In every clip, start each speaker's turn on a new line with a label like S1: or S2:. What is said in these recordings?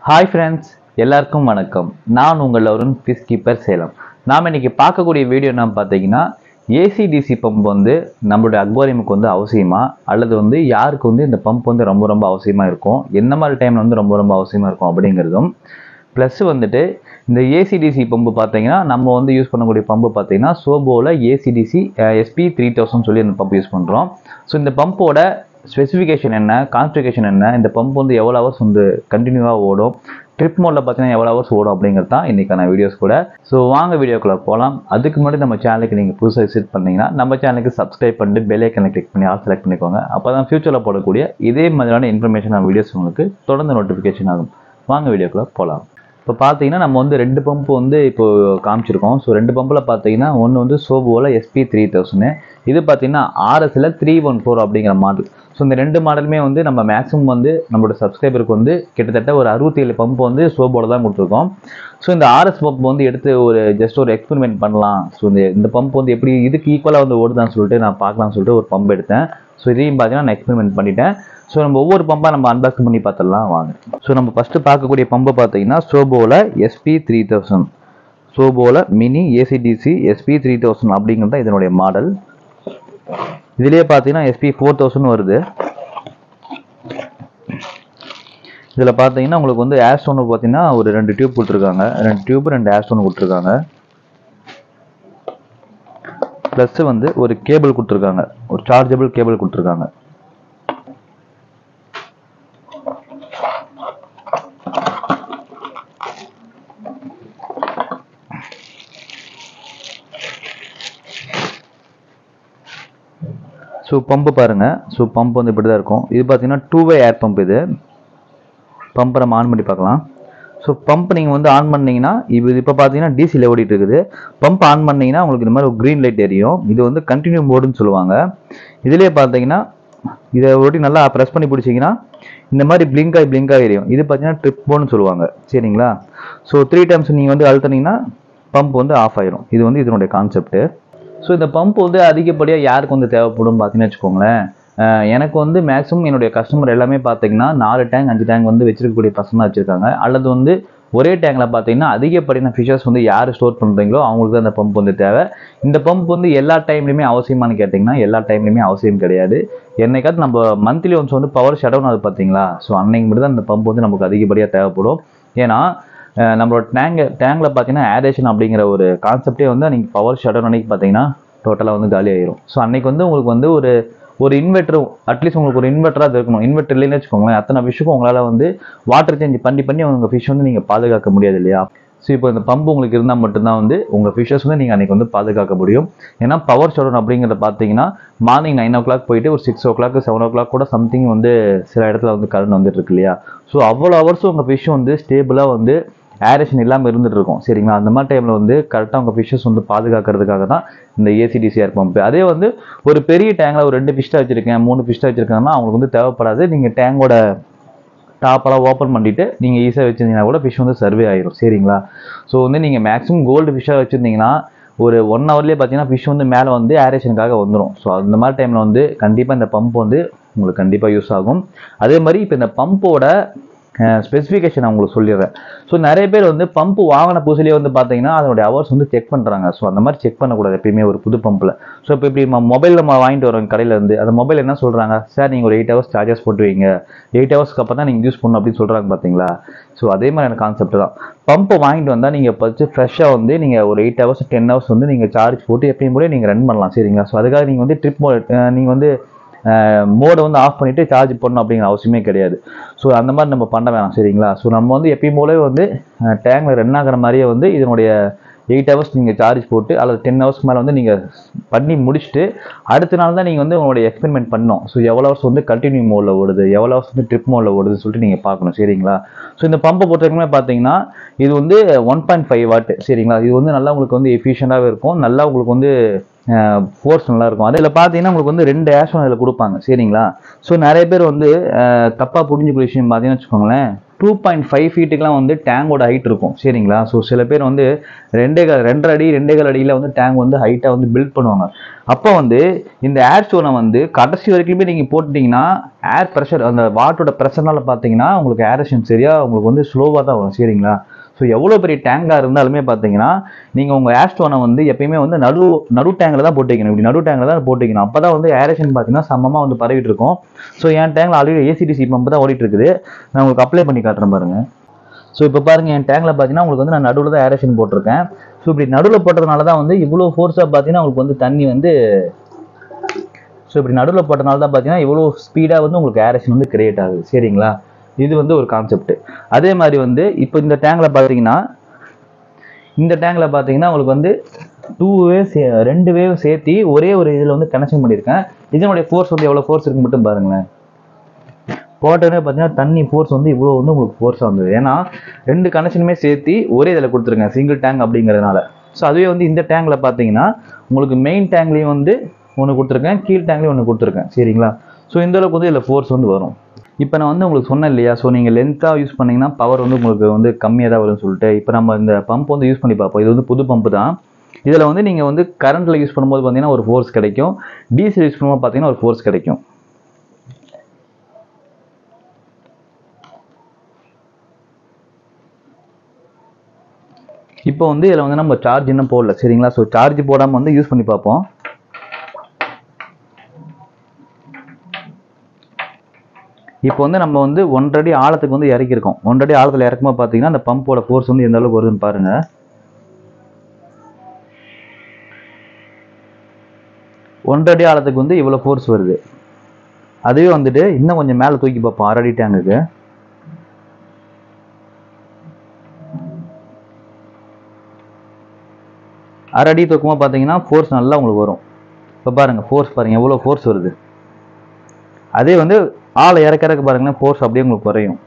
S1: Hi friends, எல்லாருக்கும் வணக்கம். நான் உங்கள் அருண், பீஸ் கீப்பர் சேலம். நாம் இன்னைக்கு பார்க்கக்கூடிய வீடியோ என்ன பார்த்தீங்கன்னா, ஏசிடிசி பம்ப் வந்து நம்மளுடைய அக்வாரியமுக்கு வந்து அவசியமா, அல்லது வந்து யாருக்கு வந்து இந்த பம்ப் வந்து ரொம்ப ரொம்ப அவசியமாக இருக்கும், என்ன மாதிரி டைமில் வந்து ரொம்ப ரொம்ப அவசியமாக இருக்கும் அப்படிங்கிறதும், ப்ளஸ் வந்துட்டு இந்த ஏசிடிசி பம்பு பார்த்தீங்கன்னா நம்ம வந்து யூஸ் பண்ணக்கூடிய பம்பு பார்த்தீங்கன்னா சோபோவில் ஏசிடிசி SP3000 சொல்லி அந்த பம்ப் யூஸ் பண்ணுறோம். ஸோ இந்த பம்போட ஸ்பெசிஃபிகேஷன் என்ன, கான்ஃபிகரேஷன் என்ன, இந்த பம்ப் வந்து எவ்வளோ ஹவர்ஸ் வந்து கண்டினியூவாக ஓடும், ட்ரிப் மோடில் பார்த்தீங்கன்னா எவ்வளோ ஹவர்ஸ் ஓடும் அப்படிங்கிறது தான் இன்றைக்கான வீடியோஸ் கூட. ஸோ வாங்க வீடியோக்குள்ளே போகலாம். அதுக்கு முன்னாடி நம்ம சேனலுக்கு நீங்கள் புதுசாக விசிட் பண்ணிங்கன்னா நம்ம சேனலுக்கு சப்ஸ்கிரைப் பண்ணிட்டு பெல் ஐக்கனை கிளிக் பண்ணி ஆல் செலக்ட் பண்ணிக்கோங்க. அப்போ தான் ஃபியூச்சரில் போடக்கூடிய இதே மாதிரியான இன்ஃபர்மேஷன் வீடியோஸ் உங்களுக்கு தொடர்ந்து நோட்டிஃபிகேஷன் ஆகும். வாங்க வீடியோக்குள்ளே போகலாம். இப்போ பார்த்தீங்கன்னா நம்ம வந்து 2 பம்ப் வந்து இப்போ காமிச்சிருக்கோம். ஸோ 2 பம்பில் பார்த்தீங்கன்னா ஒன்று வந்து சோபோவில் SP3000, இது பார்த்தீங்கன்னா RSல 314 அப்படிங்கிற மாடல். ஸோ இந்த 2 மாடலுமே வந்து நம்ம மேக்ஸிமம் வந்து நம்மளோட சப்ஸ்கிரைபருக்கு வந்து கிட்டத்தட்ட ஒரு 67 பம்ப் வந்து சோபோவில் தான் கொடுத்துருக்கோம். ஸோ இந்த RS பம்ப் வந்து எடுத்து ஒரு ஜஸ்ட் ஒரு எக்ஸ்பெரிமெண்ட் பண்ணலாம். ஸோ இந்த பம்ப் வந்து எப்படி இதுக்கு ஈக்குவலாக வந்து ஓடுதான்னு சொல்லிட்டு நான் பார்க்கலாம்னு சொல்லிட்டு ஒரு பம்ப் எடுத்தேன். ஸோ இதையும் பார்த்தீங்கன்னா நான் எக்ஸ்பெரிமெண்ட் பண்ணிட்டேன். ஸோ நம்ம ஒவ்வொரு பம்பாக நம்ம அன்பாக்ஸ் பண்ணி பார்த்துடலாம் வாங்க. ஸோ நம்ம ஃபஸ்ட்டு பார்க்கக்கூடிய பம்பை பார்த்தீங்கன்னா சோபோவில் SP3000, சோபோவில் மினி ஏசிடிசி SP3000 அப்படிங்கிறது இதனுடைய மாடல். இதுலேயே பார்த்தீங்கன்னா SP4000 வருது. இதில் பார்த்தீங்கன்னா உங்களுக்கு வந்து ஏர் ஸ்டோன் பார்த்தீங்கன்னா ஒரு 2 டியூப் கொடுத்துருக்காங்க, 2 டியூப் 2 ஏர் ஸ்டோன் கொடுத்துருக்காங்க. ப்ளஸ் வந்து ஒரு கேபிள் கொடுத்துருக்காங்க, ஒரு சார்ஜபிள் கேபிள் கொடுத்துருக்காங்க. ஸோ பம்பு பாருங்கள். ஸோ பம்ப் வந்து இப்படி தான் இருக்கும். இது பார்த்தீங்கன்னா 2-வே ஏர் பம்ப். இது பம்பை நம்ம ஆன் பண்ணி பார்க்கலாம். ஸோ பம்ப் நீங்கள் வந்து ஆன் பண்ணிங்கன்னா இப்போ பார்த்தீங்கன்னா டிசியில் ஓடிட்டு இருக்குது. பம்ப் ஆன் பண்ணிங்கன்னா உங்களுக்கு இந்த மாதிரி ஒரு க்ரீன் லைட் எரியும். இது வந்து கண்டினியூ மோடுன்னு சொல்லுவாங்க. இதுலேயே பார்த்தீங்கன்னா இதை ஓட்டி நல்லா ப்ரெஸ் பண்ணி பிடிச்சிங்கன்னா இந்த மாதிரி பிளிங்காக எரியும். இது பார்த்தீங்கன்னா ட்ரிப் மோடுன்னு சொல்லுவாங்க. சரிங்களா? ஸோ 3 டைம்ஸ் நீங்கள் வந்து அழுத்தினீங்கன்னா பம்ப் வந்து ஆஃப் ஆயிரும். இது வந்து இதனுடைய கான்செப்ட்டு. ஸோ இந்த பம்ப் வந்து அதிகப்படியாக யாருக்கு வந்து தேவைப்படும் பார்த்தீங்கன்னு வச்சுக்கோங்களேன். எனக்கு வந்து மேக்ஸிமம் என்னுடைய கஸ்டமர் எல்லாமே பார்த்தீங்கன்னா 4 டேங்க் 5 டேங்க் வந்து வச்சிருக்கக்கூடிய பசங்க வச்சுருக்காங்க. அல்லது வந்து ஒரே டேங்கில் பார்த்தீங்கன்னா அதிகப்படியான ஃபிஷர்ஸ் வந்து யார் ஸ்டோர் பண்ணுறீங்களோ அவங்களுக்கு தான் அந்த பம்ப் வந்து தேவை. இந்த பம்ப் வந்து எல்லா டைம்லையுமே அவசியமானு கேட்டிங்கன்னா எல்லா டைம்லையுமே அவசியம் கிடையாது. என்னைக்காவது நம்ம மந்த்லி ஒன்ஸ் வந்து பவர் ஷட் டவுன் ஆகுது பார்த்தீங்களா, ஸோ அன்னைக்கு மட்டும் தான் இந்த பம்ப் வந்து நமக்கு அதிகப்படியாக தேவைப்படும். ஏன்னா நம்மளோட டேங்கில் பார்த்தீங்கன்னா ஏரேஷன் அப்படிங்கிற ஒரு கான்செப்டே வந்து நீங்கள் பவர் ஷட் டவுன் அன்னைக்கு பார்த்தீங்கன்னா டோட்டலாக வந்து காலி ஆயிரும். ஸோ அன்னைக்கு வந்து உங்களுக்கு வந்து ஒரு இன்வெர்டர், அட்லீஸ்ட் உங்களுக்கு ஒரு இன்வெர்டராக இருக்கணும். இன்வெர்டர் இல்லைன்னு வச்சுக்கோங்களேன், அத்தனை ஃபிஷ்ஷுக்கும் உங்களால் வந்து வாட்டர் சேஞ்ச் பண்ணி உங்கள் ஃபிஷ் வந்து நீங்கள் பாதுகாக்க முடியாது இல்லையா? ஸோ இப்போ இந்த பம்பு உங்களுக்கு இருந்தால் மட்டும்தான் வந்து உங்கள் ஃபிஷ்ஷஸ் வந்து நீங்கள் அன்றைக்கி வந்து பாதுகாக்க முடியும். ஏன்னா பவர் ஷட் டவுன் அப்படிங்கிறத பார்த்தீங்கன்னா மார்னிங் 9 o'clock போயிட்டு ஒரு 6 o'clock 7 o'clock கூட சம்திங் வந்து சில இடத்துல வந்து கரண்ட் வந்துட்டு இருக்கு இல்லையா? ஸோ அவ்வளோ ஹவர்ஸும் உங்கள் ஃபிஷ் வந்து ஸ்டேபிளாக வந்து ஏரேஷன் இல்லாமல் இருந்துட்டு இருக்கும். சரிங்களா? அந்த மாதிரி டைமில் வந்து கரெக்டாக உங்கள் ஃபிஷ்ஷஸ் வந்து பாதுகாக்கிறதுக்காக தான் இந்த ஏசிடிசி ஏர் பம்ப். அதே வந்து ஒரு பெரிய டேங்கில் ஒரு 2 ஃபிஷ்டாக வச்சுருக்கேன், 3 ஃபிஷ்டாக வச்சுருக்காங்கன்னா அவங்களுக்கு வந்து தேவைப்படாது. நீங்கள் டேங்கோட டாப்பெல்லாம் ஓப்பன் பண்ணிவிட்டு நீங்கள் ஈஸியாக வச்சுருந்தீங்கன்னா கூட ஃபிஷ் வந்து சர்வே ஆயிரும். சரிங்களா? ஸோ வந்து நீங்கள் மேக்ஸிமம் கோல்டு ஃபிஷ்ஷாக வச்சுருந்தீங்கன்னா ஒரு 1 hourலேயே பார்த்தீங்கன்னா ஃபிஷ் வந்து மேலே வந்து ஏரேஷனுக்காக வந்துடும். ஸோ அந்த மாதிரி டைமில் வந்து கண்டிப்பாக இந்த பம்ப் வந்து உங்களுக்கு கண்டிப்பாக யூஸ் ஆகும். அதே மாதிரி இப்போ இந்த பம்போட ஸ்பெசிஃபிகேஷன் நான் உங்களுக்கு சொல்லிடுறேன். ஸோ நிறைய பேர் வந்து பம்ப் வாங்கின புதுசுலேயே வந்து பார்த்தீங்கன்னா அதனுடைய ஹவர்ஸ் வந்து செக் பண்ணுறாங்க. ஸோ அந்த மாதிரி செக் பண்ணக்கூடாது எப்பயுமே ஒரு புது பம்பில். ஸோ இப்போ இப்படி மொபைல் நம்ம வாங்கிட்டு வரோம் கடையிலேருந்து, அந்த மொபைல் என்ன சொல்கிறாங்க, சார் நீங்கள் ஒரு 8 hours சார்ஜஸ் போட்டு வைங்க, 8 hours அப்புறம் தான் நீங்கள் யூஸ் பண்ணணும் அப்படின்னு சொல்கிறாங்க பார்த்தீங்களா? ஸோ அதே மாதிரியான கான்செப்ட் தான். பம்பை வாங்கிட்டு வந்தால் நீங்கள் ஃபஸ்ட்டு ஃப்ரெஷ்ஷாக வந்து நீங்கள் ஒரு 8 hours 10 hours வந்து நீங்கள் சார்ஜ் போட்டு எப்பயும் கூட நீங்கள் ரன் பண்ணலாம். சரிங்களா? ஸோ அதுக்காக நீங்கள் வந்து ட்ரிப் நீங்கள் வந்து மோடை வந்து ஆஃப் பண்ணிவிட்டு சார்ஜ் பண்ணணும் அப்படிங்கிற அவசியமே கிடையாது. ஸோ அந்த மாதிரி நம்ம பண்ண வேணாம். சரிங்களா? ஸோ நம்ம வந்து எப்பயும் போலவே வந்து டேங்கில் ரன் ஆகிற மாதிரியே வந்து இதனுடைய 8 hours நீங்கள் சார்ஜ் போட்டு அல்லது 10 hours மேலே வந்து நீங்கள் பண்ணி முடிச்சுட்டு அடுத்த நாள் தான் நீங்கள் வந்து உங்களுடைய எக்ஸ்பெரிமெண்ட் பண்ணணும். ஸோ எவ்வளோ ஹவர்ஸ் வந்து கண்டினியூ மோடில் ஓடுது, எவ்வளோ ஹவர்ஸ் வந்து ட்ரிப் மோடில் ஓடுதுன்னு சொல்லிட்டு நீங்கள் பார்க்கணும். சரிங்களா? ஸோ இந்த பம்பை பொறுத்தவரைக்குமே பார்த்தீங்கன்னா இது வந்து 1.5 watt. சரிங்களா? இது வந்து நல்லா உங்களுக்கு வந்து எஃபிஷியண்டாகவே இருக்கும், நல்லா உங்களுக்கு வந்து ஃபோர்ஸ் நல்லா இருக்கும். அதில் பார்த்தீங்கன்னா உங்களுக்கு வந்து 2 ஏர் ஸ்டோன் அதில் கொடுப்பாங்க. சரிங்களா? ஸோ நிறைய பேர் வந்து தப்பாக புரிஞ்சுக்கிற விஷயம் பார்த்தீங்கன்னு வச்சுக்கோங்களேன், 2.5 ஃபீட்டுக்குலாம் வந்து டேங்கோட ஹைட் இருக்கும் சரிங்களா. ஸோ சில பேர் வந்து 2.5 அடி 2.25 அடியில் வந்து டேங்க் வந்து ஹைட்டாக வந்து பில்ட் பண்ணுவாங்க. அப்போ வந்து இந்த ஏர் ஸ்டோனை வந்து கடைசி வரைக்குமே நீங்கள் போட்டுட்டீங்கன்னா ஏர் ப்ரெஷர் அந்த வாட்டரோட ப்ரெஷர்னால பார்த்தீங்கன்னா உங்களுக்கு ஏரேஷன் சரியாக உங்களுக்கு வந்து ஸ்லோவாக தான் வரும் சரிங்களா. ஸோ எவ்வளோ பெரிய டேங்காக இருந்தாலுமே பார்த்தீங்கன்னா நீங்கள் உங்கள் ஏர் ஸ்டோனை வந்து எப்பயுமே வந்து நடு டேங்கில் தான் போட்டு வைக்கணும். இப்படி நடு டேங்கில் தான் போட்டு வைக்கணும். அப்போ தான் வந்து ஏரேஷன் பார்த்தீங்கன்னா சமமாக வந்து பரவிட்டு இருக்கும். ஸோ என் டேங்கில் ஆல்ரெடி ஏசிடிசி பம்பு தான் ஓடிட்டு இருக்குது. நான் உங்களுக்கு அப்ளை பண்ணி காட்டுறேன் பாருங்க. ஸோ இப்போ பாருங்க என் டேங்கில் பார்த்தீங்கன்னா உங்களுக்கு வந்து நான் நடுவில் தான் ஏரேஷன் போட்டிருக்கேன். ஸோ இப்படி நடுவில் போட்டதுனால தான் வந்து இவ்வளோ ஃபோர்ஸாக பார்த்தீங்கன்னா உங்களுக்கு வந்து தண்ணி வந்து இப்படி நடுவில் போட்டனால தான் பார்த்தீங்கன்னா இவ்வளோ ஸ்பீடாக வந்து உங்களுக்கு ஏரேஷன் வந்து கிரியேட் ஆகுது சரிங்களா. இது வந்து ஒரு கான்செப்ட். அதே மாதிரி வந்து இப்போ இந்த டேங்கில் பார்த்தீங்கன்னா உங்களுக்கு வந்து 2 வேவ் சேர்த்து ஒரே ஒரு இதில் வந்து கனெக்ஷன் பண்ணியிருக்கேன். இதனுடைய ஃபோர்ஸ் வந்து எவ்வளோ ஃபோர்ஸ் இருக்கு மட்டும் பாருங்களேன். போட்டோன்னே பார்த்தீங்கன்னா தண்ணி ஃபோர்ஸ் வந்து இவ்வளோ வந்து உங்களுக்கு ஃபோர்ஸாக வந்தது. ஏன்னா 2 கனெக்ஷனுமே சேர்த்து ஒரே இதில் கொடுத்துருக்கேன் சிங்கிள் டேங்க் அப்படிங்கிறதுனால. ஸோ அதுவே வந்து இந்த டேங்கில் பார்த்தீங்கன்னா உங்களுக்கு மெயின் டேங்க்லேயும் வந்து ஒன்று கொடுத்துருக்கேன், கீழ் டேங்க்லேயும் ஒன்று கொடுத்துருக்கேன் சரிங்களா. ஸோ இந்த அளவுக்கு வந்து இதில் ஃபோர்ஸ் வந்து வரும். இப்போ நான் வந்து உங்களுக்கு சொன்னேன் இல்லையா, ஸோ நீங்கள் லென்த்தாக யூஸ் பண்ணிங்கன்னா பவர் வந்து உங்களுக்கு வந்து கம்மியாக தான் வரும்னு சொல்லிட்டு. இப்போ நம்ம இந்த பம்ப் வந்து யூஸ் பண்ணி பார்ப்போம். இது வந்து புது பம்பு தான். இதில் வந்து நீங்கள் வந்து கரண்ட்டில் யூஸ் பண்ணும்போது பார்த்தீங்கன்னா ஒரு ஃபோர்ஸ் கிடைக்கும், டீசல் யூஸ் பண்ணும்போது பார்த்தீங்கன்னா ஒரு ஃபோர்ஸ் கிடைக்கும். இப்போ வந்து இதில் வந்து நம்ம சார்ஜ் இன்னும் போடல சரிங்களா. ஸோ சார்ஜ் போடாமல் வந்து யூஸ் பண்ணி பார்ப்போம். இப்போ வந்து நம்ம வந்து 1.5 அடி ஆழத்துக்கு வந்து இறக்கிருக்கோம். 1.5 அடி ஆழத்தில் இறக்கும்போது பார்த்தீங்கன்னா அந்த பம்போட ஃபோர்ஸ் வந்து எந்த அளவுக்கு வருதுன்னு பாருங்க. ஒன்றரை அடி ஆழத்துக்கு வந்து இவ்வளோ ஃபோர்ஸ் வருது. அதுவே வந்துட்டு இன்னும் கொஞ்சம் மேலே தூக்கி பார்ப்போம் 6 அடி டேங்குக்கு. அரை அடி தூக்கமாக பார்த்தீங்கன்னா ஃபோர்ஸ் நல்லா உங்களுக்கு வரும். இப்போ பாருங்கள் ஃபோர்ஸ் பாருங்கள் எவ்வளோ ஃபோர்ஸ் வருது. அதே வந்து ஆளை இறக்க பாருங்கன்னா ஃபோர்ஸ் அப்படியே உங்களுக்கு குறையும்.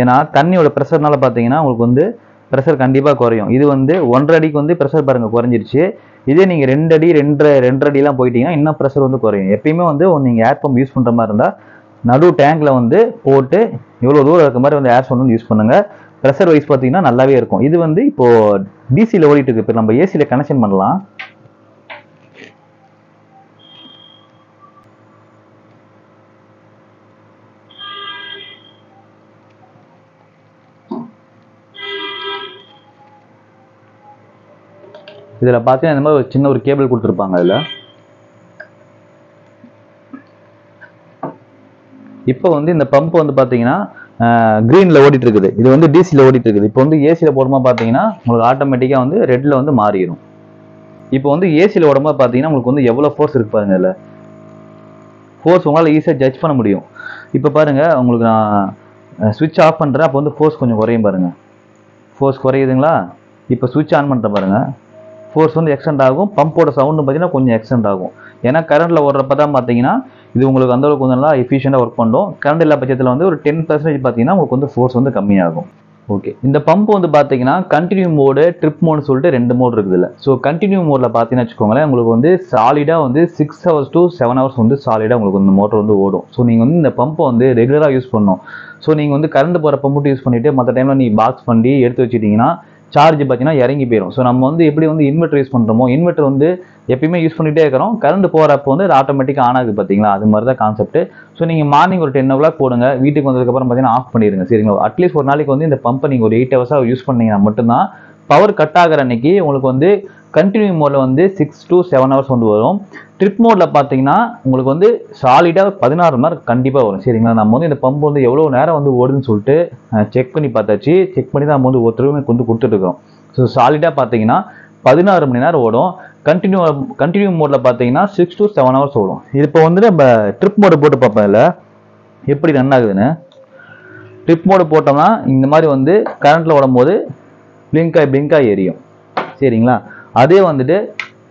S1: ஏன்னா தண்ணியோட ப்ரெஷர்னால பார்த்தீங்கன்னா உங்களுக்கு வந்து ப்ரெஷர் கண்டிப்பாக குறையும். இது வந்து 1.5 அடிக்கு வந்து ப்ரெஷர் பாருங்கள் குறைஞ்சிருச்சு. இதே நீங்கள் 2 அடி 2.5 அடிலாம் போயிட்டீங்கன்னா இன்னும் ப்ரெஷர் வந்து குறையும். எப்பயுமே வந்து நீங்கள் ஏர் பம்ப் யூஸ் பண்ணுற மாதிரி இருந்தால் நடு டேங்கில் வந்து போட்டு இவ்வளோ தூரம் இருக்க மாதிரி வந்து ஏர் பம்ப் வந்து யூஸ் பண்ணுங்கள். ப்ரெஷர் வைஸ் பார்த்தீங்கன்னா நல்லாவே இருக்கும். இது வந்து இப்போது டிசியில் ஓடிட்டு இருக்கு. இப்போ நம்ம ஏசியில் கனெக்ஷன் பண்ணலாம். இதில் பார்த்தீங்கன்னா இந்த மாதிரி ஒரு சின்ன ஒரு கேபிள் கொடுத்துருப்பாங்க. அதில் இப்போ வந்து இந்த பம்ப் வந்து பார்த்தீங்கன்னா க்ரீனில் ஓடிட்டு இருக்குது. இது வந்து டிசியில் ஓடிட்டு இருக்குது. இப்போ வந்து ஏசியில் போடும்போது பார்த்தீங்கன்னா உங்களுக்கு ஆட்டோமேட்டிக்காக வந்து ரெட்டில் வந்து மாறிடும். இப்போ வந்து ஏசியில் ஓடும்போது பார்த்தீங்கன்னா உங்களுக்கு வந்து எவ்வளோ ஃபோர்ஸ் இருக்கு பாருங்க. இதில் ஃபோர்ஸ் உங்களால் ஈஸியாக ஜட்ஜ் பண்ண முடியும். இப்போ பாருங்கள் உங்களுக்கு நான் சுவிட்ச் ஆஃப் பண்ணுறேன். அப்போ வந்து ஃபோர்ஸ் கொஞ்சம் குறையும் பாருங்கள். ஃபோர்ஸ் குறையுதுங்களா. இப்போ சுவிட்ச் ஆன் பண்ணுறேன் பாருங்கள். ஃபோர்ஸ் வந்து எக்ஸ்டெண்ட் ஆகும். பம்போட சவுண்டு பார்த்தீங்கன்னா கொஞ்சம் எக்ஸ்டெண்ட் ஆகும். ஏன்னா கரண்ட்டில் ஓடுறப்ப தான் பார்த்தீங்கன்னா இது உங்களுக்கு அந்தளவுக்கு கொஞ்சம் நல்லா எஃபிஷியண்டாக ஒர்க் பண்ணும். கரண்ட் இல்லா பட்சத்தில் வந்து ஒரு 10% பார்த்தீங்கன்னா உங்களுக்கு வந்து ஃபோர்ஸ் வந்து கம்மியாகும். ஓகே, இந்த பம்ப் வந்து பார்த்தீங்கன்னா கண்டினியூ மோடு, ட்ரிப் மோடுன்னு சொல்லிட்டு 2 மோடு இருக்குது இல்லை. ஸோ கண்டினியூ மோடில் பார்த்தீங்கன்னா வச்சுக்கோங்களேன் உங்களுக்கு வந்து சாலிடாக வந்து 6 hours to 7 hours வந்து சாலிடாக உங்களுக்கு இந்த மோட்டர் வந்து ஓடும். ஸோ நீங்கள் வந்து இந்த பம்பை வந்து ரெகுலராக யூஸ் பண்ணணும். ஸோ நீங்கள் வந்து கரண்ட் போகிற பம்பு யூஸ் பண்ணிவிட்டு மற்ற டைமில் நீ பாக்ஸ் பண்ணி எடுத்து வச்சுட்டிங்கன்னா சார்ஜ் பார்த்தீங்கன்னா இறங்கி போயிடும். ஸோ நம்ம வந்து எப்படி வந்து இன்வெர்டர் யூஸ் பண்ணுறோமோ, இன்வெர்டர் வந்து எப்பயுமே யூஸ் பண்ணிகிட்டே இருக்கிறோம். கரண்ட் போகிறப்போ வந்து அது ஆட்டோமேட்டிக்காக ஆன் ஆகுது பார்த்தீங்களா. அது மாதிரி தான் கான்செப்ட். ஸோ நீங்கள் மார்னிங் ஒரு 10 o'clock போடுங்க. வீட்டுக்கு வந்ததுக்கப்புறம் பார்த்தீங்கன்னா ஆஃப் பண்ணிடுங்க சரிங்களா. அட்லீஸ்ட் ஒரு நாளைக்கு வந்து இந்த பம்பை நீங்கள் ஒரு 8 hours யூஸ் பண்ணீங்கன்னா மட்டும்தான் பவர் கட் ஆகிற அன்னைக்கு உங்களுக்கு வந்து கண்டினியூ மோடில் வந்து 6 to 7 hours வந்து வரும். ட்ரிப் மோடில் பார்த்தீங்கன்னா உங்களுக்கு வந்து சாலிடாக 16 மணி நேரம் கண்டிப்பாக வரும் சரிங்களா. நம்ம வந்து இந்த பம்பு வந்து எவ்வளோ நேரம் வந்து ஓடுதுன்னு சொல்லிட்டு செக் பண்ணி பார்த்தாச்சு. செக் பண்ணி தான் நம்ம வந்து ஒருத்தருமே வந்து கொடுத்துட்ருக்கோம். ஸோ சாலிடாக பார்த்தீங்கன்னா 16 மணி நேரம் ஓடும். கண்டினியூ மோடில் பார்த்தீங்கன்னா 6 to 7 hours ஓடும். இது இப்போ வந்து நம்ம ட்ரிப் மோடு போட்டு பார்ப்போம் இல்லை எப்படி ரன் ஆகுதுன்னு. ட்ரிப் மோடு போட்டோம்னா இந்த மாதிரி வந்து கரண்ட்டில் ஓடும்போது பிளிங்காய் எரியும் சரிங்களா. அதே வந்துட்டு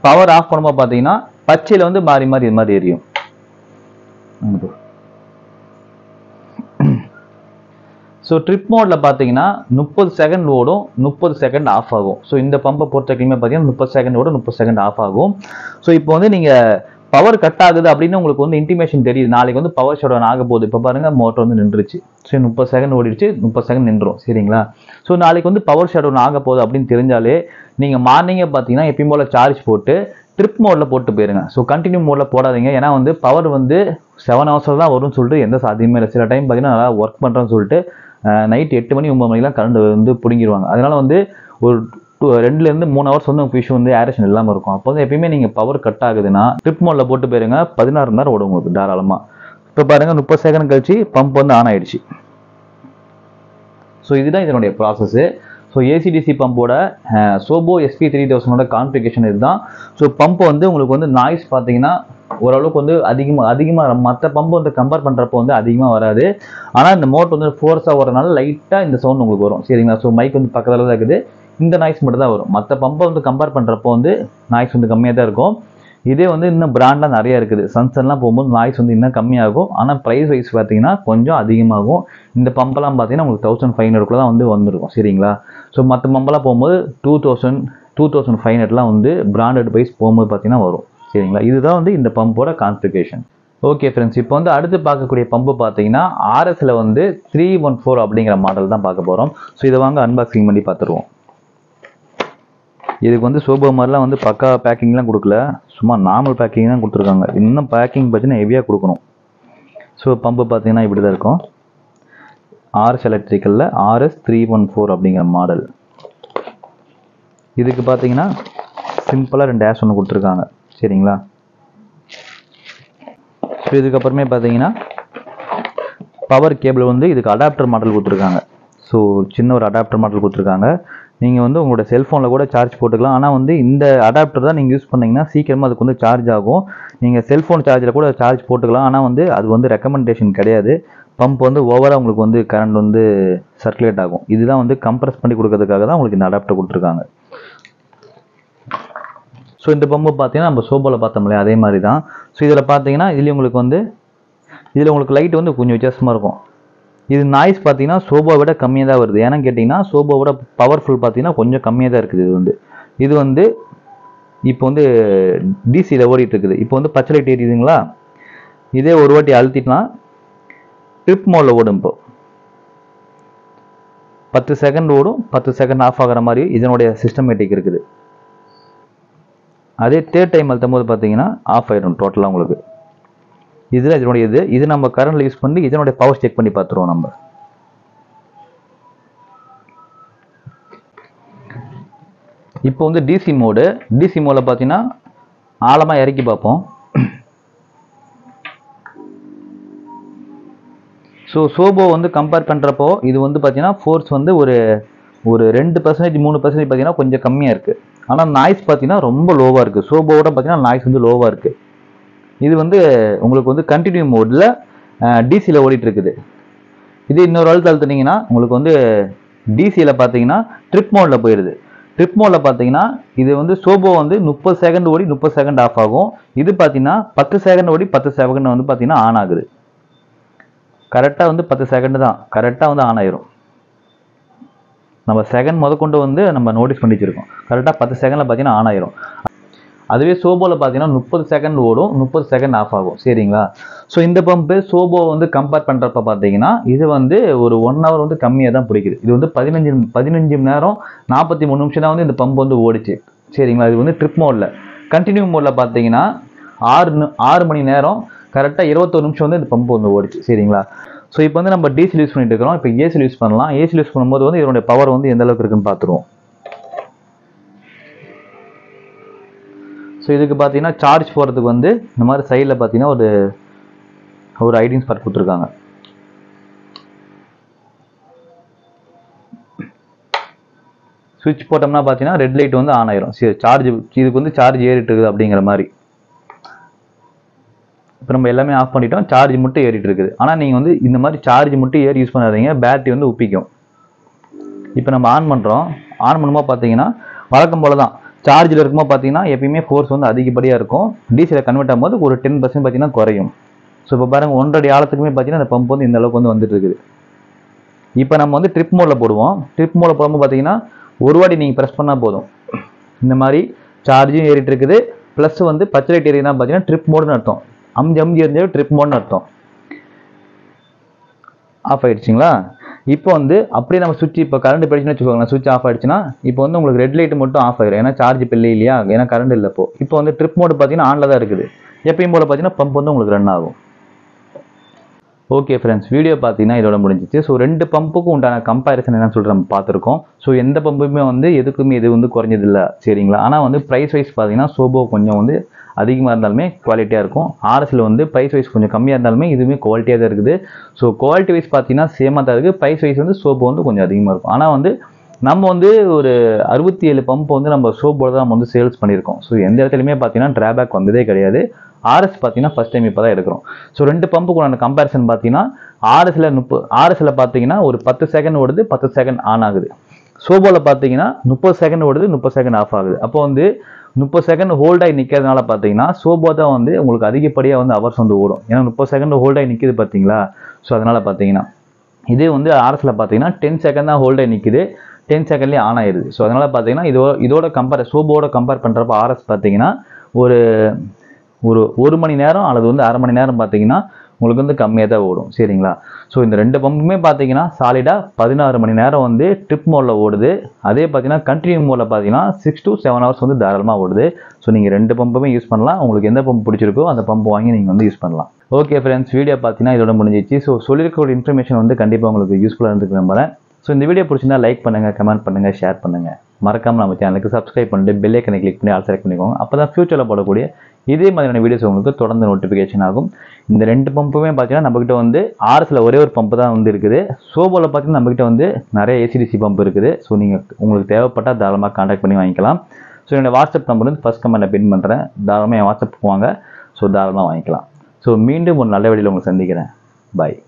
S1: பவர் ஆஃப் பண்ணும்போது பார்த்தீங்கன்னா பச்சையில் வந்து மாறி இது மாதிரி எரியும். ஸோ ட்ரிப் மோடில் பார்த்தீங்கன்னா 30 செகண்ட் ஓடும், 30 செகண்ட் ஆஃப் ஆகும். ஸோ இந்த பம்பை பொறுத்த வரைக்குமே பார்த்தீங்கன்னா 30 செகண்ட் ஓடும், 30 செகண்ட் ஆஃப் ஆகும். ஸோ இப்போ வந்து நீங்கள் பவர் கட் ஆகுது அப்படின்னு உங்களுக்கு வந்து இன்டிமேஷன் தெரியுது, நாளைக்கு வந்து பவர் ஷட் டவுன் ஆக போகுது. இப்போ பாருங்க மோட்டர் வந்து நின்றுச்சு. சரி 30 செகண்ட் ஓடிடுச்சு, 30 செகண்ட் நின்றும். சரிங்களா? ஸோ நாளைக்கு வந்து பவர் ஷட் டவுன் ஆக போகுது அப்படின்னு தெரிஞ்சாலே நீங்கள் மார்னிங்கே பார்த்தீங்கன்னா எப்பயும் போல சார்ஜ் போட்டு ட்ரிப் மோடில் போட்டு போயிருங்க. ஸோ கண்டினியூ மோடில் போடாதீங்க. ஏன்னா வந்து பவர் வந்து 7 ஹவர்ஸ் தான் வரும்னு சொல்லிட்டு எந்த சாத்தியமே இல்லை. சில டைம் பார்த்தீங்கன்னா நல்லா ஒர்க் பண்ணுறேன்னு சொல்லிட்டு நைட் 8 மணி 9 மணிக்கெலாம் கரண்ட் வந்து பிடிங்கிடுவாங்க. அதனால வந்து ஒரு 2லேருந்து 3 ஹவர்ஸ் வந்து உங்களுக்கு இஷ்யூ வந்து ஏரேஷன் இல்லாமல் இருக்கும். அப்போ வந்து எப்பயுமே நீங்கள் பவர் கட் ஆகுதுன்னா ட்ரிப் மோடில் போட்டு போயிருங்க. 16 மணி நேரம் ஓடும் உங்களுக்கு தாராளமாக. இப்போ பாருங்க 30 செகண்ட் கழிச்சு பம்ப் வந்து ஆன் ஆயிடுச்சு. ஸோ இதுதான் இதனுடைய ப்ராசஸ்ஸு. ஸோ ஏசிடிசி பம்போட சோபோ SP3000 கான்ஃபிகரேஷன் இதுதான். ஸோ பம்ப் வந்து உங்களுக்கு வந்து நாய்ஸ் பார்த்தீங்கன்னா ஓரளவுக்கு வந்து அதிகமாக மற்ற பம்பு வந்து கம்பேர் பண்ணுறப்போ வந்து அதிகமாக வராது. ஆனால் இந்த மோட்டர் வந்து ஃபோர்ஸாக வரனால லைட்டாக இந்த சவுண்ட் உங்களுக்கு வரும். சரிங்களா? ஸோ மைக் வந்து பக்கத்தில் தான் இருக்குது, இந்த நாய்ஸ் மட்டும் தான் வரும். மற்ற பம்பை வந்து கம்பேர் பண்ணுறப்போ வந்து நாய்ஸ் வந்து கம்மியாக தான் இருக்கும். இதே வந்து இன்னும் பிராண்டாக நிறைய இருக்குது. சன்சன்லாம் போகும்போது நாய்ஸ் வந்து இன்னும் கம்மியாகும். ஆனால் ப்ரைஸ் வைஸ் பார்த்தீங்கன்னா கொஞ்சம் அதிகமாகும். இந்த பம்பெல்லாம் பார்த்தீங்கன்னா உங்களுக்கு 1500 தான் வந்து வந்துருக்கும். சரிங்களா? ஸோ மற்ற பம்பெல்லாம் போகும்போது 2500 வந்து பிராண்டட் வைஸ் போகும்போது பார்த்தீங்கன்னா வரும். சரிங்களா? இதுதான் வந்து இந்த பம்போட கான்ஃபிகரேஷன். ஓகே ஃப்ரெண்ட்ஸ், இப்போ வந்து அடுத்து பார்க்கக்கூடிய பம்பு பார்த்தீங்கன்னா RSல வந்து 314 அப்படிங்கிற மாடல் தான் பார்க்க போகிறோம். ஸோ இதை வாங்க அன்பாக்சிங் பண்ணி பார்த்துருவோம். இதுக்கு வந்து சோபோ மாதிரிலாம் வந்து பக்கா பேக்கிங்லாம் கொடுக்கல, சும்மா நார்மல் பேக்கிங் தான் கொடுத்துருக்காங்க. இன்னும் பேக்கிங் பார்த்தீங்கன்னா ஹெவியாக கொடுக்கணும். ஸோ பம்பு பார்த்தீங்கன்னா இப்படி தான் இருக்கும். RS எலக்ட்ரிக்கலில் RS314 அப்படிங்கிற மாடல். இதுக்கு பார்த்தீங்கன்னா சிம்பிளாக 2 டேஷ் ஒன்று கொடுத்துருக்காங்க. சரிங்களா? ஸோ இதுக்கப்புறமே பார்த்தீங்கன்னா பவர் கேபிள் வந்து இதுக்கு அடாப்டர் மாடல் கொடுத்துருக்காங்க. ஸோ சின்ன ஒரு அடாப்டர் மாடல் கொடுத்துருக்காங்க. நீங்கள் வந்து உங்களோட செல்ஃபோனில் கூட சார்ஜ் போட்டுக்கலாம். ஆனால் வந்து இந்த அடாப்டர் தான் நீங்கள் யூஸ் பண்ணிங்கன்னா சீக்கிரமாக அதுக்கு வந்து சார்ஜ் ஆகும். நீங்கள் செல்ஃபோன் சார்ஜில் கூட சார்ஜ் போட்டுக்கலாம். ஆனால் வந்து அது வந்து ரெக்கமெண்டேஷன் கிடையாது. பம்ப் வந்து ஓவராக உங்களுக்கு வந்து கரண்ட் வந்து சர்க்குலேட் ஆகும். இதுதான் வந்து கம்ப்ரஸ் பண்ணி கொடுக்கறதுக்காக தான் உங்களுக்கு இந்த அடாப்டர் கொடுத்துருக்காங்க. ஸோ இந்த பம்பு பார்த்தீங்கன்னா நம்ம சோபோவில் பார்த்தோம் இல்லையா, அதே மாதிரி தான். ஸோ இதில் பார்த்தீங்கன்னா இதில் உங்களுக்கு லைட் வந்து கொஞ்சம் வித்தியாசமாக இருக்கும். இது நாய்ஸ் பார்த்தீங்கன்னா சோபோவை விட கம்மியாக தான் வருது. ஏன்னா கேட்டிங்கன்னா சோபோவோட பவர்ஃபுல் பார்த்தீங்கன்னா கொஞ்சம் கம்மியாக தான் இருக்குது. இது வந்து இப்போ வந்து டிசியில் ஓடிட்டு இருக்குது. இப்போ வந்து பச்சை லைட் எரியுதுங்களா, இதே ஒரு வாட்டி அழுத்திட்டுனா ட்ரிப் மோடில் ஓடும். இப்போ 10 செகண்ட் ஓடும், 10 செகண்ட் ஆஃப் ஆகிற மாதிரி இதனுடைய சிஸ்டமேட்டிக் இருக்குது. அதே தேர்ட் டைம் அழுத்தும் போது பார்த்தீங்கன்னா ஆஃப் ஆயிடும் டோட்டலாக உங்களுக்கு. இதனுடைய இது நம்ம கரண்ட்ல யூஸ் பண்ணி இதனுடைய பவர் செக் பண்ணி பார்த்துருவோம் நம்ம. இப்போ வந்து டிசி மோடில் பார்த்தீங்கன்னா ஆழமாக இறக்கி பார்ப்போம். ஸோ சோபோ வந்து கம்பேர் பண்ணுறப்போ இது வந்து பார்த்தீங்கன்னா ஃபோர்ஸ் வந்து ஒரு 2% 3% பார்த்தீங்கன்னா கொஞ்சம் கம்மியாக இருக்குது. ஆனால் நாய்ஸ் பார்த்தீங்கன்னா ரொம்ப லோவாக இருக்குது. சோபோவோட பார்த்தீங்கன்னா நாய்ஸ் வந்து லோவாக இருக்குது. இது வந்து உங்களுக்கு வந்து கண்டினியூ மோடில் டிசியில் ஓடிட்டு இருக்குது. இது இன்னொரு அழுத்தினீங்கன்னா உங்களுக்கு வந்து டிசியில் பார்த்தீங்கன்னா ட்ரிப் மோடில் போயிடுது. ட்ரிப் மோடில் பார்த்தீங்கன்னா இது வந்து சோபோ வந்து 30 செகண்ட் ஓடி 30 செகண்ட் ஆஃப் ஆகும். இது பார்த்தீங்கன்னா 10 செகண்ட் ஓடி 10 செகண்ட் வந்து பார்த்தீங்கன்னா ஆன் ஆகுது. கரெக்டாக வந்து 10 செகண்ட் தான் கரெக்டாக வந்து ஆன் ஆயிரும். நம்ம செகண்ட் முதற்கொண்டு வந்து நம்ம நோட்டீஸ் பண்ணி வச்சிருக்கோம். கரெக்டாக 10 செகண்டில் பார்த்தீங்கன்னா ஆன் ஆயிரும். அதுவே சோபோவில் பார்த்தீங்கன்னா 30 செகண்ட் ஓடும், 30 செகண்ட் ஆஃப் ஆகும். சரிங்களா? ஸோ இந்த பம்பு சோபோ வந்து கம்பேர் பண்ணுறப்ப பார்த்தீங்கன்னா இது வந்து ஒரு 1 ஹவர் வந்து கம்மியாக தான் பிடிக்குது. இது வந்து 15 மணி நேரம் 43 நிமிஷம் தான் வந்து இந்த பம்பு வந்து ஓடிச்சு. சரிங்களா? இது வந்து ட்ரிப் மோடில். கண்டினியூ மோடில் பார்த்தீங்கன்னா 6 மணி நேரம் கரெக்டாக 21 நிமிஷம் வந்து இந்த பம்பு வந்து ஓடிச்சு. சரிங்களா? ஸோ இப்போ வந்து நம்ம டிசியில் யூஸ் பண்ணிட்டு இருக்கிறோம். இப்போ ஏசியில் யூஸ் பண்ணலாம். ஏசியில் யூஸ் பண்ணும்போது வந்து இதனுடைய பவர் வந்து எந்த அளவுக்கு இருக்குன்னு பார்த்துருவோம். ஸோ இதுக்கு பார்த்தீங்கன்னா சார்ஜ் போகிறதுக்கு வந்து இந்த மாதிரி சைடில் பார்த்தீங்கன்னா ஒரு ஐடிங் ஸ்பாட் கொடுத்துருக்காங்க. சுவிட்ச் போட்டோம்னா பார்த்தீங்கன்னா ரெட் லைட் வந்து ஆன் ஆயிரும். சரி, இதுக்கு வந்து சார்ஜ் ஏறிட்டு இருக்குது அப்படிங்கிற மாதிரி. இப்போ நம்ம எல்லாமே ஆஃப் பண்ணிட்டோம், சார்ஜ் மட்டும் ஏறிட்டு இருக்குது. ஆனால் நீங்கள் வந்து இந்த மாதிரி சார்ஜ் மட்டும் ஏறி யூஸ் பண்ணாதீங்க, பேட்டரி வந்து உப்பிக்கும். இப்போ நம்ம ஆன் பண்ணும்போது பார்த்தீங்கன்னா வழக்கம் போல தான் சார்ஜில் இருக்கும்போது பார்த்தீங்கன்னா எப்பயுமே ஃபோர்ஸ் வந்து அதிகப்படியாக இருக்கும். டிசியில் கன்வெர்ட் ஆகும்போது ஒரு 10% பார்த்தீங்கன்னா குறையும். ஸோ இப்போ பாருங்கள் 1.5 அடி ஆழத்துக்குமே பார்த்தீங்கன்னா அந்த பம்ப் வந்து இந்த அளவுக்கு வந்து வந்துட்டு இருக்குது. இப்போ நம்ம வந்து ட்ரிப் மோடில் போடுவோம். ட்ரிப் மோடில் போடும்போது பார்த்தீங்கன்னா ஒரு வாட்டி நீங்கள் ப்ரெஸ் பண்ணால் போதும், இந்த மாதிரி சார்ஜும் ஏறிட்டு இருக்குது, ப்ளஸ் வந்து பச்சை லைட் எரியுதுன்னா பார்த்தீங்கன்னா ட்ரிப் மோடுன்னு அர்த்தம். அம்ஜி எரிஞ்சாலும் ட்ரிப் மோடுன்னு அர்த்தம். ஆஃப் ஆயிடுச்சுங்களா? இப்போ வந்து அப்படியே நம்ம சுவிட்ச் இப்போ கரண்ட் போயிடுச்சுன்னு வச்சுக்கோங்களேன், சுவிட்ச் ஆஃப் ஆயிடுச்சுன்னா இப்போ வந்து உங்களுக்கு ரெட் லைட் மட்டும் ஆஃப் ஆயிடும். ஏன்னா சார்ஜ் பில்லை இல்லையா, ஏன்னா கரண்ட் இல்லை. இப்போ வந்து ட்ரிப் மோடு பார்த்தீங்கன்னா ஆனில் தான் இருக்குது. எப்பயும் போல பார்த்தீங்கன்னா பம்ப் வந்து உங்களுக்கு ரன் ஆகும். ஓகே ஃப்ரெண்ட்ஸ், வீடியோ பார்த்தீங்கன்னா இதோட முடிஞ்சிச்சு. ஸோ 2 பம்புக்கும் உண்டான கம்பேரிசன் என்னன்னு சொல்லிட்டு நம்ம பார்த்துருக்கோம். ஸோ எந்த பம்புமே வந்து எதுக்குமே இது வந்து குறைஞ்சதில்லை, சரிங்களா? ஆனால் வந்து ப்ரைஸ் வைஸ் பார்த்தீங்கன்னா சோபோ கொஞ்சம் வந்து அதிகமாக இருந்தாலுமே குவாலிட்டியாக இருக்கும். ஆர்எஸில் வந்து ப்ரைஸ் வைஸ் கொஞ்சம் கம்மியாக இருந்தாலுமே இதுவுமே குவாலிட்டியாக தான் இருக்குது. ஸோ குவாலிட்டி வைஸ் பார்த்தீங்கன்னா சேமாக தான் இருக்குது. ப்ரைஸ் வைஸ் வந்து சோபோ வந்து கொஞ்சம் அதிகமாக இருக்கும். ஆனால் வந்து நம்ம வந்து ஒரு 67 பம்ப் வந்து நம்ம சோப்போட தான் நம்ம வந்து சேல்ஸ் பண்ணியிருக்கோம். ஸோ எந்த இடத்துலையுமே பார்த்தீங்கன்னா ட்ராபேக் வந்ததே கிடையாது. ஆர்எஸ் பார்த்தீங்கன்னா ஃபஸ்ட் டைம் இப்போ தான் எடுக்கிறோம். ஸோ 2 பம்புக்குள்ள கம்பேரிசன் பார்த்தீங்கன்னா ஆர்எஸில் பார்த்தீங்கன்னா ஒரு 10 செகண்ட் ஓடுது, 10 செகண்ட் ஆன் ஆகுது. சோபோவில் பார்த்தீங்கன்னா 30 செகண்ட் ஓடுது, 30 செகண்ட் ஆஃப் ஆகுது. அப்போ வந்து 30 செகண்ட் ஹோல்டாகி நிற்கிறதுனால பார்த்தீங்கன்னா சோபோ தான் வந்து உங்களுக்கு அதிகப்படியாக வந்து ஹவர்ஸ் வந்து ஓடும். ஏன்னா 30 செகண்ட் ஹோல்டாகி நிற்கிது பார்த்தீங்களா? ஸோ அதனால் பார்த்தீங்கன்னா இதே வந்து ஆர்எஸில் பார்த்தீங்கன்னா 10 செகண்ட் தான் ஹோல்டாகி நிற்கிது, 10 செகண்ட்லேயே ஆன் ஆயிடுது. ஸோ அதனால் பார்த்தீங்கன்னா இதோட சோபோட கம்பேர் பண்ணுறப்ப ஆர்எஸ் பார்த்தீங்கன்னா ஒரு மணி நேரம் அல்லது வந்து அரை மணி நேரம் பார்த்தீங்கன்னா உங்களுக்கு வந்து கம்மியாக தான் ஓடும், சரிங்களா? ஸோ இந்த 2 பம்புமே பார்த்தீங்கன்னா சாலிடாக 16 மணி நேரம் வந்து ட்ரிப் மோடில் ஓடுது. அதே பார்த்தீங்கன்னா கண்டினியூ மோடில் பார்த்தீங்கன்னா 6 to 7 ஹவர்ஸ் வந்து தாராளமாக ஓடுது. ஸோ நீங்கள் 2 பம்புமே யூஸ் பண்ணலாம். உங்களுக்கு எந்த பம்பு பிடிச்சிருக்கோ அந்த பம்பு வாங்கி நீங்கள் வந்து யூஸ் பண்ணலாம். ஓகே ஃப்ரெண்ட்ஸ், வீடியோ பார்த்தீங்கன்னா இதோட முடிஞ்சிச்சு. ஸோ சொல்லியிருக்கக்கூடிய இன்ஃபர்மேஷன் வந்து கண்டிப்பாக உங்களுக்கு யூஸ்ஃபுல்லாக இருந்துக்கு நம்புறேன். ஸோ இந்த வீடியோ பிடிச்சிருந்தா லைக் பண்ணுங்கள், கமெண்ட் பண்ணுங்கள், ஷேர் பண்ணுங்கள். மறக்காமல் நம்ம சேனலுக்கு சப்ஸ்கிரைப் பண்ணிட்டு பெல் ஐக்கனை கிளிக் பண்ணி ஆல் செலக்ட் பண்ணிக்கோங்க. அப்போ தான் ஃபியூச்சரில் போடக்கூடிய இதே மாதிரியான வீடியோஸ் உங்களுக்கு தொடர்ந்து நோட்டிஃபிகேஷன் ஆகும். இந்த 2 பம்புமே பார்த்தீங்கன்னா நம்மகிட்ட வந்து ஆர்எஸில் ஒரே ஒரு பம்பு தான் வந்து இருக்குது. சோபோவில் பார்த்தீங்கன்னா நம்மகிட்ட வந்து நிறைய ஏசிடிசி பம்ப் இருக்குது. ஸோ நீங்கள் உங்களுக்கு தேவைப்பட்டால் தாராளமாக கான்டாக்ட் பண்ணி வாங்கிக்கலாம். ஸோ என்னோட வாட்ஸ்அப் நம்பர் வந்து ஃபஸ்ட் கமெண்ட்டில் பின் பண்ணுறேன். தாராளமாக என் வாட்ஸ்அப் வாங்க. ஸோ தாராளமாக வாங்கிக்கலாம். ஸோ மீண்டும் ஒரு நல்ல வீடியோவில் உங்களை சந்திக்கிறேன். பாய்.